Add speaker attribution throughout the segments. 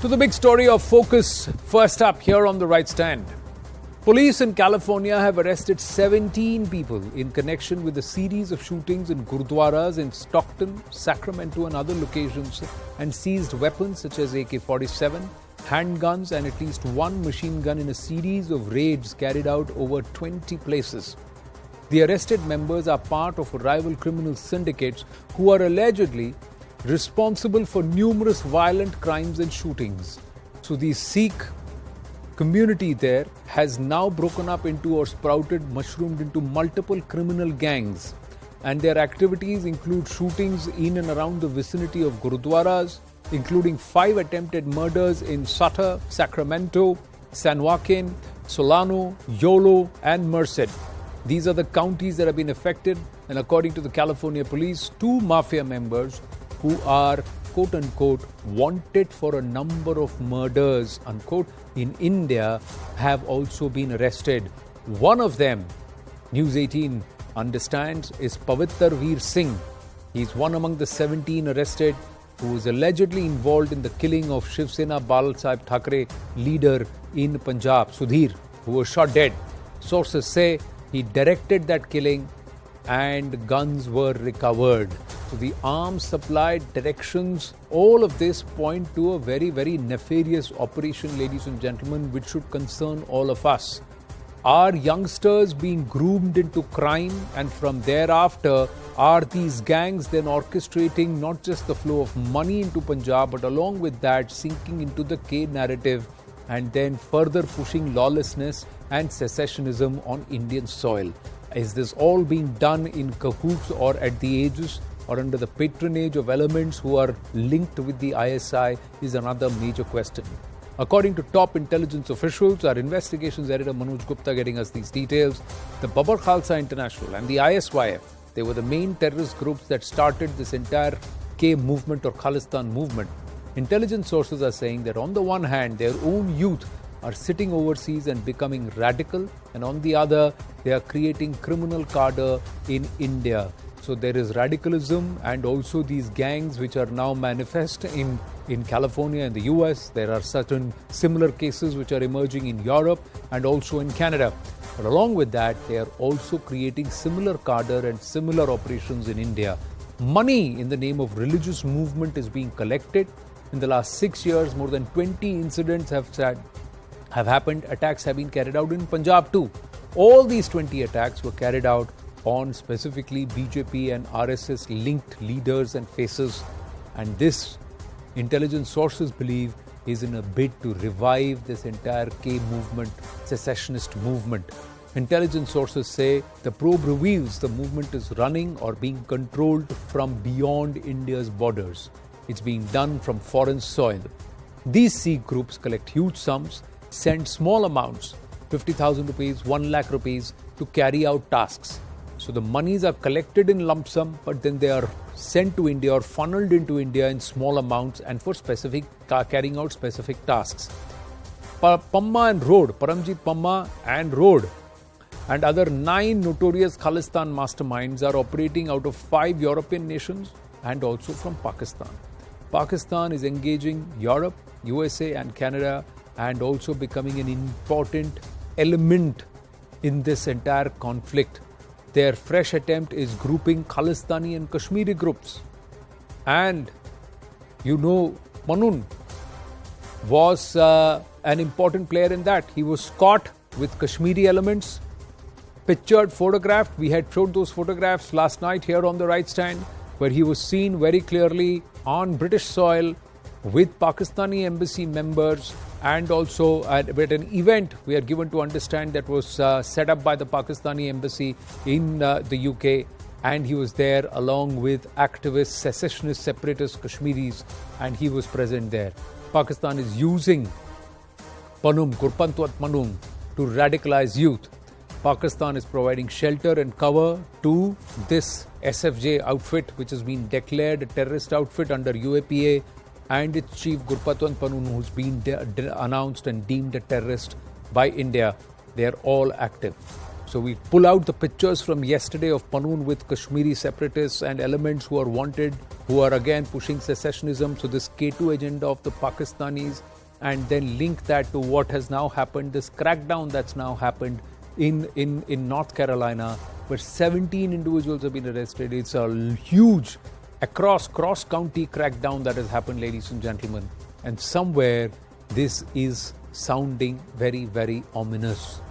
Speaker 1: To the big story of focus, first up here on the right stand. Police in California have arrested 17 people in connection with a series of shootings in Gurudwaras in Stockton, Sacramento and other locations, and seized weapons such as AK-47, handguns and at least one machine gun in a series of raids carried out over 20 places. The arrested members are part of rival criminal syndicates who are allegedly responsible for numerous violent crimes and shootings. So the Sikh community there has now broken up into or mushroomed into multiple criminal gangs, and their activities include shootings in and around the vicinity of Gurudwaras, including 5 attempted murders in Sutter, Sacramento, San Joaquin, Solano, Yolo and Merced. These are the counties that have been affected, and according to the California police, 2 mafia members who are quote-unquote wanted for a number of murders unquote in India have also been arrested. One of them, News18 understands, is Pavitr Veer Singh. He's one among the 17 arrested who is allegedly involved in the killing of Shiv Sena Bal Sahib Thackeray leader in Punjab, Sudhir, who was shot dead. Sources say he directed that killing and guns were recovered. So the arms supply, directions, all of this point to a very, very nefarious operation, ladies and gentlemen, which should concern all of us. Are youngsters being groomed into crime, and from thereafter are these gangs then orchestrating not just the flow of money into Punjab, but along with that sinking into the K narrative and then further pushing lawlessness and secessionism on Indian soil? Is this all being done in cahoots or at the aegis or under the patronage of elements who are linked with the ISI is another major question. According to top intelligence officials, our investigations editor Manoj Gupta getting us these details, the Babar Khalsa International and the ISYF, they were the main terrorist groups that started this entire K movement or Khalistan movement. Intelligence sources are saying that on the one hand, their own youth are sitting overseas and becoming radical, and on the other, they are creating criminal cadre in India. So there is radicalism and also these gangs which are now manifest in California and the US. There are certain similar cases which are emerging in Europe and also in Canada. But along with that, they are also creating similar cadre and similar operations in India. Money in the name of religious movement is being collected. In the last 6 years, more than 20 incidents have happened. Attacks have been carried out in Punjab too. All these 20 attacks were carried out on specifically BJP and RSS linked leaders and faces, and this intelligence sources believe is in a bid to revive this entire K movement, secessionist movement. Intelligence sources say the probe reveals the movement is running or being controlled from beyond India's borders. It's being done from foreign soil. These Sikh groups collect huge sums, send small amounts, 50,000 rupees, 1 lakh rupees, to carry out tasks. So the monies are collected in lump sum, but then they are sent to India or funneled into India in small amounts and for specific carrying out specific tasks. Pamma and Road, Paramjit Pamma and Road, and other 9 notorious Khalistan masterminds are operating out of 5 European nations and also from Pakistan. Pakistan is engaging Europe, USA and Canada and also becoming an important element in this entire conflict. Their fresh attempt is grouping Khalistani and Kashmiri groups. And Manun was an important player in that. He was caught with Kashmiri elements, pictured, photographed. We had showed those photographs last night here on the right stand, where he was seen very clearly on British soil with Pakistani embassy members, and also at an event we are given to understand that was set up by the Pakistani embassy in the UK, and he was there along with activists, secessionist, separatist Kashmiris, and he was present there. Pakistan is using Gurpantwat Panum to radicalize youth. Pakistan is providing shelter and cover to this SFJ outfit, which has been declared a terrorist outfit under UAPA, and its chief Gurpatwant Panun, who's been announced and deemed a terrorist by India. They are all active. So we pull out the pictures from yesterday of Pannoon with Kashmiri separatists and elements who are wanted, who are again pushing secessionism. So this K2 agenda of the Pakistanis, and then link that to what has now happened, this crackdown that's now happened in North Carolina, where 17 individuals have been arrested. It's a huge cross-county crackdown that has happened, ladies and gentlemen. And somewhere this is sounding very, very ominous.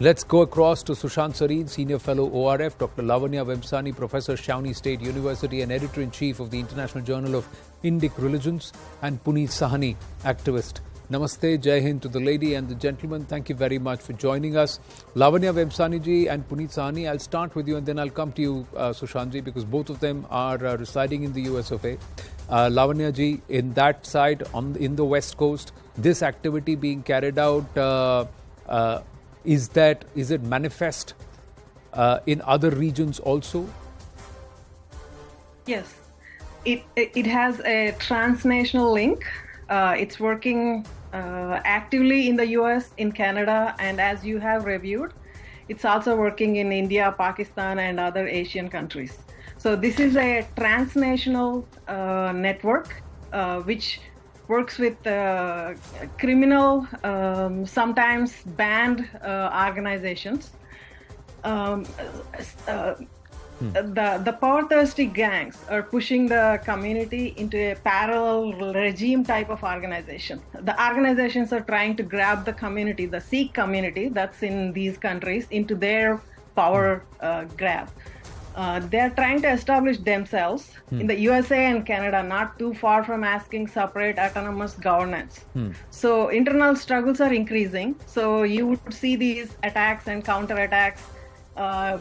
Speaker 1: Let's go across to Sushant Sareen, Senior Fellow ORF, Dr. Lavanya Vemsani, Professor, Shawnee State University and Editor-in-Chief of the International Journal of Indic Religions, and Puneet Sahani, activist. Namaste, Jai Hind to the lady and the gentleman. Thank you very much for joining us. Lavanya Vemsani ji and Puneet Sahani, I'll start with you and then I'll come to you, Sushant ji, because both of them are residing in the US of A. Lavanya ji, in that side, in the West Coast, this activity being carried out, is it manifest in other regions also?
Speaker 2: Yes, it has a transnational link. It's working actively in the US, in Canada, and as you have reviewed, it's also working in India, Pakistan, and other Asian countries. So this is a transnational network which works with criminal, sometimes banned organizations. The power-thirsty gangs are pushing the community into a parallel regime type of organization. The organizations are trying to grab the community, the Sikh community that's in these countries, into their power grab. They're trying to establish themselves in the USA and Canada, not too far from asking separate autonomous governance. So internal struggles are increasing. So you would see these attacks and counterattacks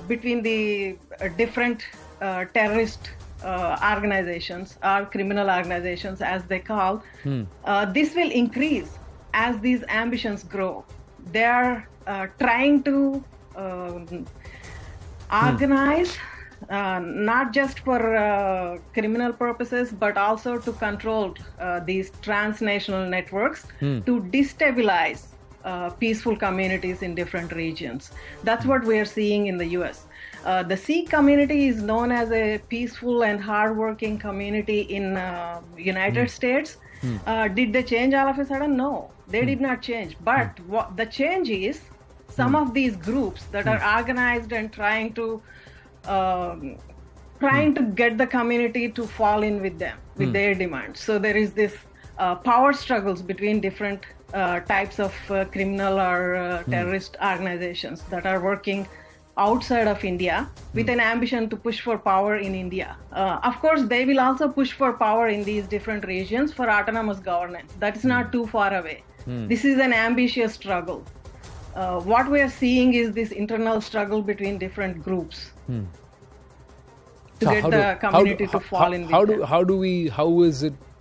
Speaker 2: between the different terrorist organizations or criminal organizations, as they call. This will increase as these ambitions grow. They are trying to organize, not just for criminal purposes, but also to control these transnational networks to destabilize peaceful communities in different regions. That's what we are seeing in the US. The Sikh community is known as a peaceful and hardworking community in United States. Did they change all of a sudden? No, they did not change. But what the change is, some of these groups that are organized and trying to get the community to fall in with them, with their demands. So there is this power struggles between different types of criminal or terrorist organizations that are working outside of India with an ambition to push for power in India. Of course, they will also push for power in these different regions for autonomous governance. That is not too far away. This is an ambitious struggle. What we are seeing is this internal struggle between different groups to get the community to fall in.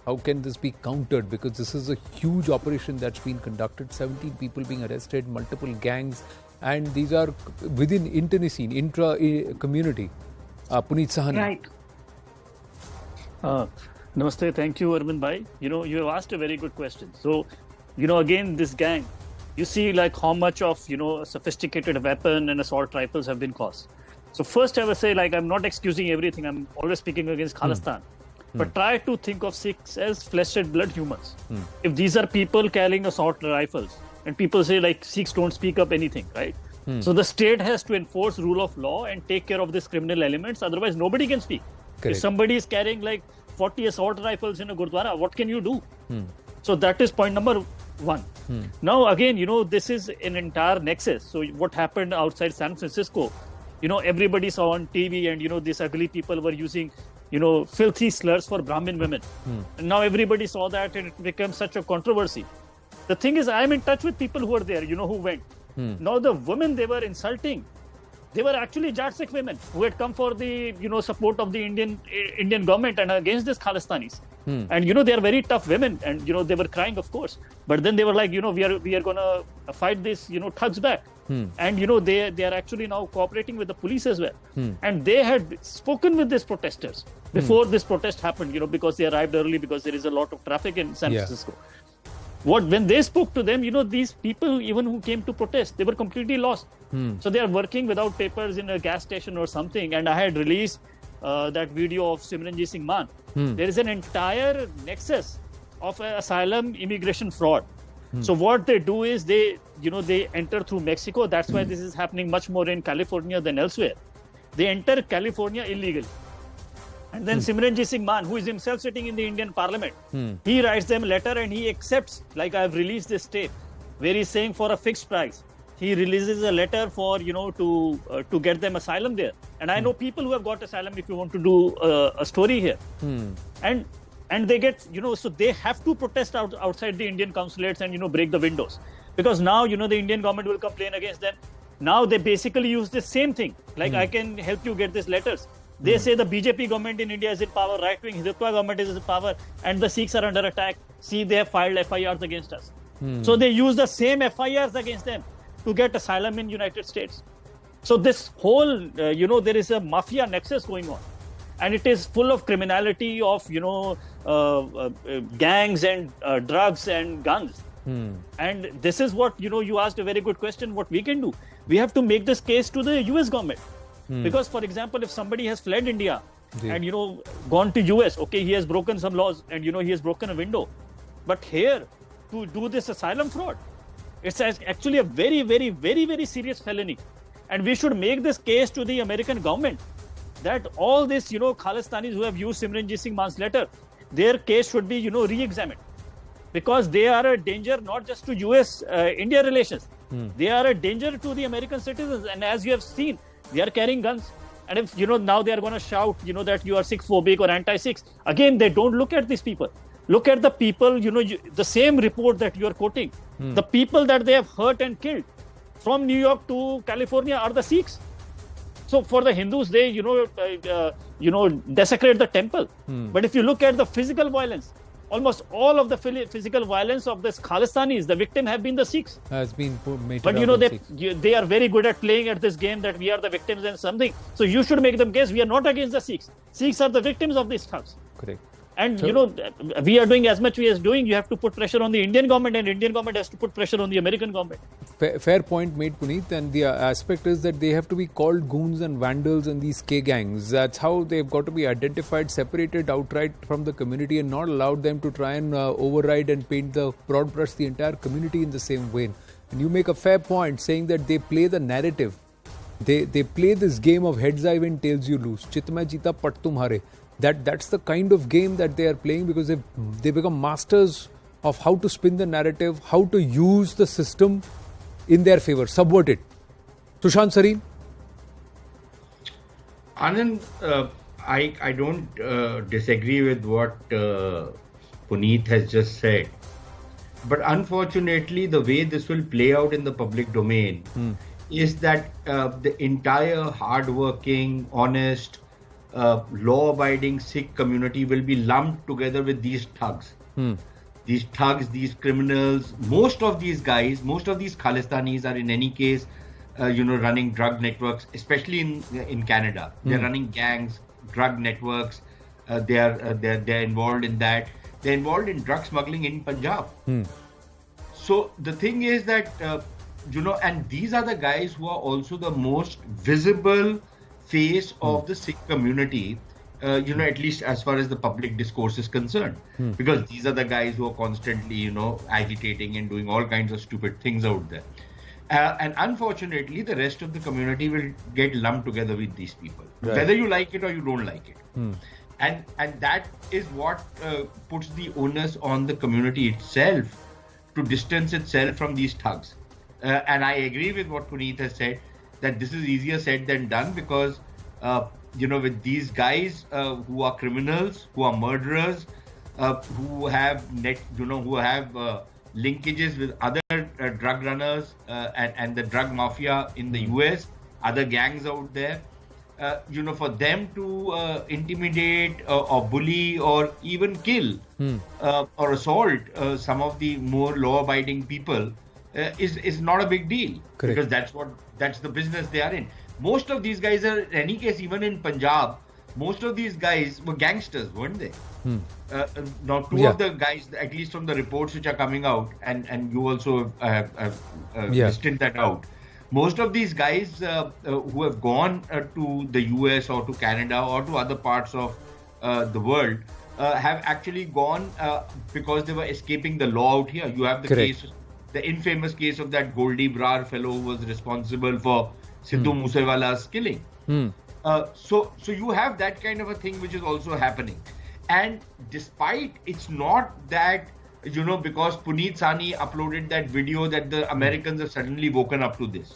Speaker 2: How can this be countered? Because this is a huge operation that's been conducted, 17 people being arrested, multiple gangs, and these are within internecine, intra-community. Puneet Sahani.
Speaker 3: Right. Namaste, thank you, Arvind Bhai. You have asked a very good question. So, again, this gang, you see like how much of, a sophisticated weapon and assault rifles have been caused. So first I would say, like, I'm not excusing everything. I'm always speaking against Khalistan. But try to think of Sikhs as flesh and blood humans. If these are people carrying assault rifles, and people say like Sikhs don't speak up anything, right? So the state has to enforce rule of law and take care of these criminal elements. Otherwise, nobody can speak. Correct. If somebody is carrying like 40 assault rifles in a Gurdwara, what can you do? So that is point number one. Now, again, this is an entire nexus. So what happened outside San Francisco, everybody saw on TV and, these ugly people were using filthy slurs for Brahmin women. And now everybody saw that and it became such a controversy. The thing is, I am in touch with people who are there, who went. Now the women they were insulting, they were actually Jat Sikh women who had come for the, support of the Indian government and against these Khalistanis. And, they are very tough women and, they were crying, of course. But then they were like, we are going to fight this, thugs back. And, they are actually now cooperating with the police as well. And they had spoken with these protesters before this protest happened, because they arrived early because there is a lot of traffic in San Francisco. When they spoke to them, these people, even who came to protest, they were completely lost. So they are working without papers in a gas station or something. And I had released that video of Simranjit Singh Mann. There is an entire nexus of asylum immigration fraud. So what they do is they enter through Mexico. That's why this is happening much more in California than elsewhere. They enter California illegally. And then Simranjit Singh Mann, who is himself sitting in the Indian Parliament, he writes them a letter and he accepts, like I've released this tape, where he's saying for a fixed price, he releases a letter for, to get them asylum there. And I know people who have got asylum, if you want to do a story here. And they get, so they have to protest outside the Indian consulates and, break the windows. Because now, the Indian government will complain against them. Now they basically use the same thing. Like, I can help you get these letters. They say the BJP government in India is in power, right-wing Hindutva government is in power, and the Sikhs are under attack. See, they have filed FIRs against us. So they use the same FIRs against them to get asylum in United States. So this whole, there is a mafia nexus going on. And it is full of criminality of, gangs and drugs and guns. And this is what, you asked a very good question, what we can do. We have to make this case to the US government. Because, for example, if somebody has fled India and, gone to US, okay, he has broken some laws and, he has broken a window. But here, to do this asylum fraud, it's actually a very, very, very, very serious felony. And we should make this case to the American government that all this, Khalistanis who have used Simranjit Singh Mann's letter, their case should be, re-examined. Because they are a danger not just to US-India relations. They are a danger to the American citizens. And as you have seen, they are carrying guns. And if, now they are going to shout, that you are Sikh-phobic or anti-Sikhs. Again, they don't look at these people. Look at the people, the same report that you are quoting. The people that they have hurt and killed from New York to California are the Sikhs. So for the Hindus, they, desecrate the temple. But if you look at the physical violence, almost all of the physical violence of this Khalistanis, the victim have been the Sikhs.
Speaker 1: Has been made.
Speaker 3: But they are very good at playing at this game that we are the victims and something. So you should make them guess we are not against the Sikhs. Sikhs are the victims of these thugs.
Speaker 1: Correct.
Speaker 3: And, we are doing as much we are doing. You have to put pressure on the Indian government and Indian government has to put pressure on the American government.
Speaker 1: Fair point made, Puneet. And the aspect is that they have to be called goons and vandals and these K gangs. That's how they've got to be identified, separated outright from the community and not allowed them to try and override and paint the broad brush the entire community in the same way. And you make a fair point saying that they play the narrative. They play this game of heads I win, tails you lose. Chit mein jeeta, pat tumhare. That's the kind of game that they are playing because they become masters of how to spin the narrative, how to use the system in their favor, subvert it. Sushant Sareen?
Speaker 4: Anand, I don't disagree with what Puneet has just said. But unfortunately, the way this will play out in the public domain is that the entire hardworking, honest, law-abiding Sikh community will be lumped together with these thugs. These thugs, these criminals, most of these guys, most of these Khalistanis are in any case, running drug networks, especially in Canada. They're running gangs, drug networks. They're involved in that. They're involved in drug smuggling in Punjab. So the thing is that, and these are the guys who are also the most visible face of the Sikh community, at least as far as the public discourse is concerned, because these are the guys who are constantly, agitating and doing all kinds of stupid things out there. And unfortunately, the rest of the community will get lumped together with these people, whether you like it or you don't like it. And that is what puts the onus on the community itself to distance itself from these thugs. And I agree with what Puneet has said, that this is easier said than done because, with these guys who are criminals, who are murderers, who have linkages with other drug runners and the drug mafia in the US, other gangs out there, for them to intimidate or bully or even kill or assault some of the more law-abiding people is not a big deal. Correct. Because that's the business they are in. Most of these guys are, in any case, even in Punjab, most of these guys were gangsters, weren't they? Now, two of the guys, at least from the reports which are coming out, and you also listed that out, most of these guys who have gone to the US or to Canada or to other parts of the world have actually gone because they were escaping the law out here. You have the case, the infamous case of that Gurdwara fellow who was responsible for Sidhu Moosewala's killing. So you have that kind of a thing which is also happening. And despite it's not that, because Puneet Sani uploaded that video that the Americans have suddenly woken up to this.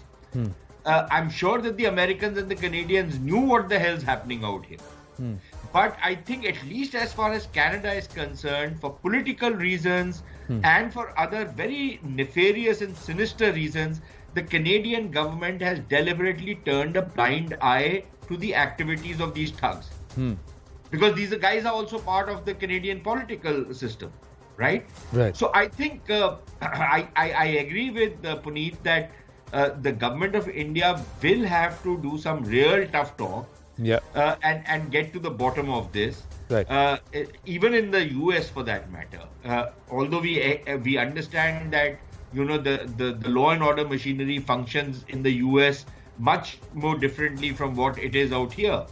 Speaker 4: I'm sure that the Americans and the Canadians knew what the hell's happening out here. But I think at least as far as Canada is concerned, for political reasons and for other very nefarious and sinister reasons, the Canadian government has deliberately turned a blind eye to the activities of these thugs. Because these guys are also part of the Canadian political system, right? So I think I agree with Puneet that the government of India will have to do some real tough talk and get to the bottom of this. Even in the US for that matter. Although we understand that the law and order machinery functions in the US much more differently from what it is out here.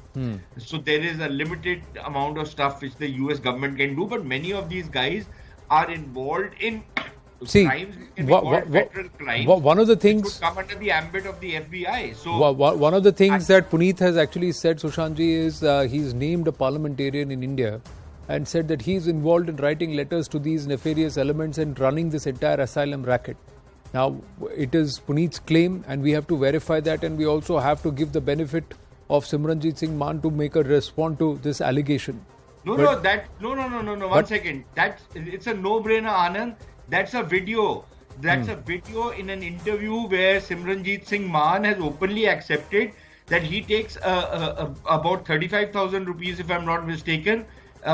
Speaker 4: So there is a limited amount of stuff which the US government can do, but many of these guys are involved in crimes which can be called federal crimes.
Speaker 1: One of the things
Speaker 4: which would come under the ambit of the FBI.
Speaker 1: So one of the things that Puneet has actually said, Sushantji, is he's named a parliamentarian in India and said that he's involved in writing letters to these nefarious elements and running this entire asylum racket. Now, it is Puneet's claim and we have to verify that, and we also have to give the benefit of Simranjit Singh Mann to make a response to this allegation.
Speaker 4: No, one second. It's a no-brainer, Anand. That's a video. That's a video in an interview where Simranjit Singh Mann has openly accepted that he takes about 35,000 rupees, if I'm not mistaken,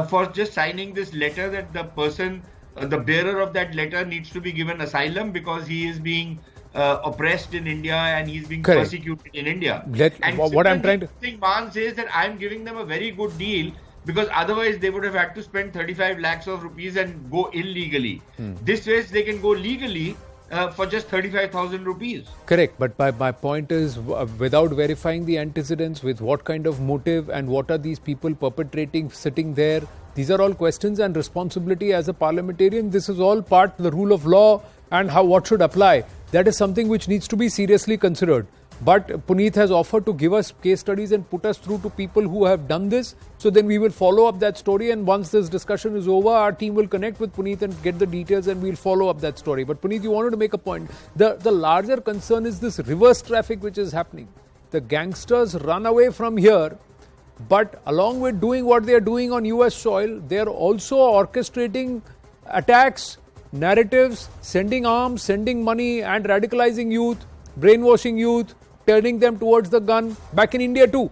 Speaker 4: for just signing this letter that the person, the bearer of that letter, needs to be given asylum because he is being oppressed in India and he's being persecuted in India.
Speaker 1: What I'm trying to...
Speaker 4: Singh Mann says that I'm giving them a very good deal because otherwise they would have had to spend 35 lakhs of rupees and go illegally. This way they can go legally for just 35,000 rupees.
Speaker 1: Correct, but my point is, without verifying the antecedents, with what kind of motive and what are these people perpetrating sitting there, these are all questions and responsibility as a parliamentarian. This is all part of the rule of law and what should apply. That is something which needs to be seriously considered. But Puneet has offered to give us case studies and put us through to people who have done this. So then we will follow up that story, and once this discussion is over, our team will connect with Puneet and get the details and we'll follow up that story. But Puneet, you wanted to make a point. The larger concern is this reverse traffic which is happening. The gangsters run away from here, but along with doing what they are doing on US soil, they are also orchestrating attacks, narratives, sending arms, sending money and radicalizing youth, brainwashing youth, turning them towards the gun back in India too.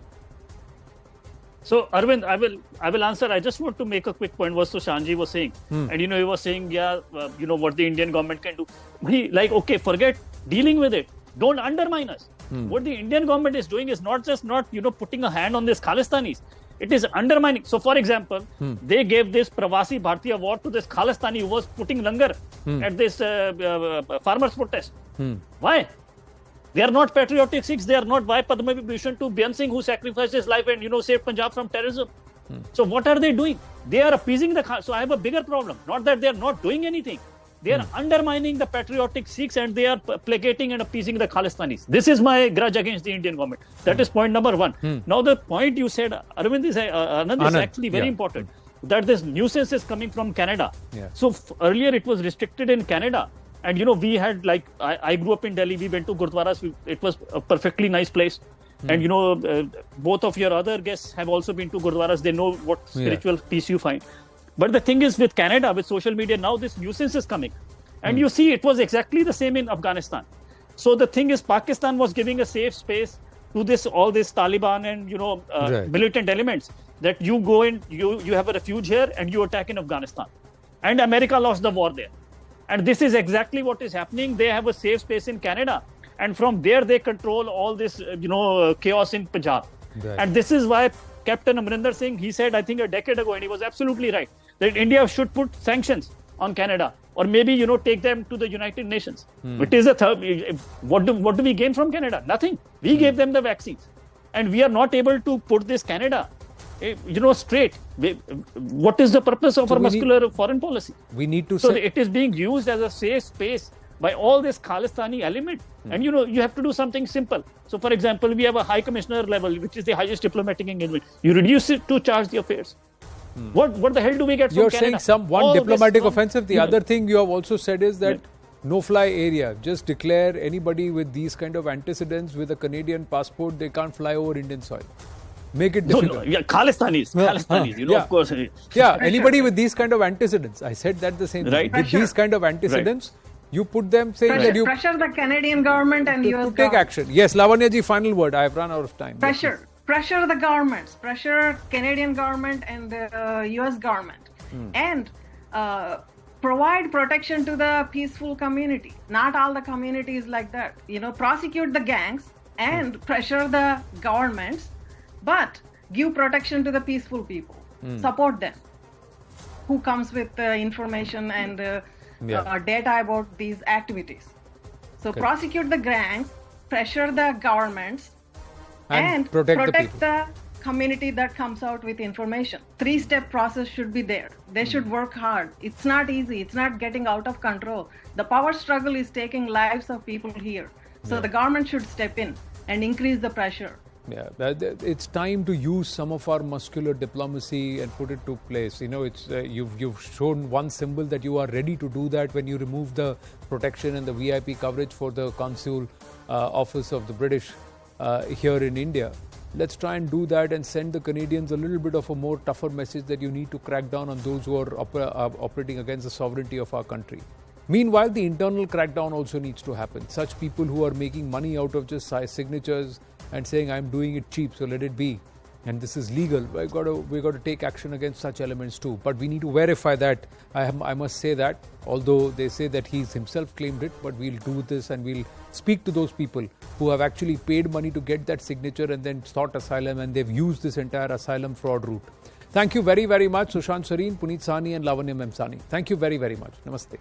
Speaker 3: So Arvind, I will answer. I just want to make a quick point what Sushantji was saying. And he was saying, what the Indian government can do. Okay, forget dealing with it. Don't undermine us. What the Indian government is doing is not putting a hand on this Khalistanis. It is undermining. So for example, they gave this Pravasi Bharatiya award to this Khalistani who was putting langar at this farmers protest. Why? They are not patriotic Sikhs. They are not. Why Padma Vibhushan to Byan Singh, who sacrificed his life and saved Punjab from terrorism? So what are they doing? They are appeasing the. So I have a bigger problem. Not that they are not doing anything. They are undermining the patriotic Sikhs and they are placating and appeasing the Khalistanis. This is my grudge against the Indian government. That is point number one. Now the point you said, Arvind, Anand, is actually very important. That this nuisance is coming from Canada. So earlier it was restricted in Canada. And we had I grew up in Delhi. We went to Gurdwaras. It was a perfectly nice place. And both of your other guests have also been to Gurdwaras. They know what spiritual peace you find. But the thing is with Canada, with social media, now this nuisance is coming. And you see, it was exactly the same in Afghanistan. So the thing is, Pakistan was giving a safe space to all this Taliban and militant elements that you go in, you have a refuge here and you attack in Afghanistan. And America lost the war there. And this is exactly what is happening. They have a safe space in Canada. And from there, they control all this, chaos in Punjab. And this is why Captain Amrinder Singh, he said, I think a decade ago, and he was absolutely right, that India should put sanctions on Canada, or maybe, take them to the United Nations. It is a third. What do we gain from Canada? Nothing. We gave them the vaccines, and we are not able to put this Canada, straight. What is the purpose of our muscular foreign policy?
Speaker 1: We need to.
Speaker 3: So it is being used as a safe space by all this Khalistani element. And you have to do something simple. So, for example, we have a high commissioner level, which is the highest diplomatic engagement. You reduce it to charge the affairs. What the hell do we get from Canada?
Speaker 1: You're saying one diplomatic offensive. The other thing you have also said is that no-fly area. Just declare anybody with these kind of antecedents with a Canadian passport, they can't fly over Indian soil. Make it difficult.
Speaker 3: Khalistanis, of course.
Speaker 1: Yeah, anybody with these kind of antecedents. I said that the same thing. With these kind of antecedents, you put them saying that you
Speaker 2: pressure the Canadian government and US government.
Speaker 1: Take action. Yes, Lavanya ji, final word. I have run out of time.
Speaker 2: Pressure the governments, pressure Canadian government and the US government, and provide protection to the peaceful community. Not all the communities like that. Prosecute the gangs and pressure the governments, but give protection to the peaceful people. Support them. Who comes with information and data about these activities. So prosecute the gangs, pressure the governments, and protect the community that comes out with information. 3-step process should be there. They should work hard. It's not easy. It's not getting out of control. The power struggle is taking lives of people here. So the government should step in and increase the pressure.
Speaker 1: Yeah, it's time to use some of our muscular diplomacy and put it to place. It's you've shown one symbol that you are ready to do that when you remove the protection and the VIP coverage for the consul office of the British here in India. Let's try and do that and send the Canadians a little bit of a more tougher message that you need to crack down on those who are operating against the sovereignty of our country. Meanwhile, the internal crackdown also needs to happen. Such people who are making money out of just signatures and saying I'm doing it cheap, so let it be, and this is legal. We got to take action against such elements too. But we need to verify that. I must say that, although they say that he's himself claimed it, but we'll do this and we'll speak to those people who have actually paid money to get that signature and then sought asylum, and they've used this entire asylum fraud route. Thank you very, very much, Sushant Sareen, Puneet Sahni and Lavanya Memsani. Thank you very, very much. Namaste.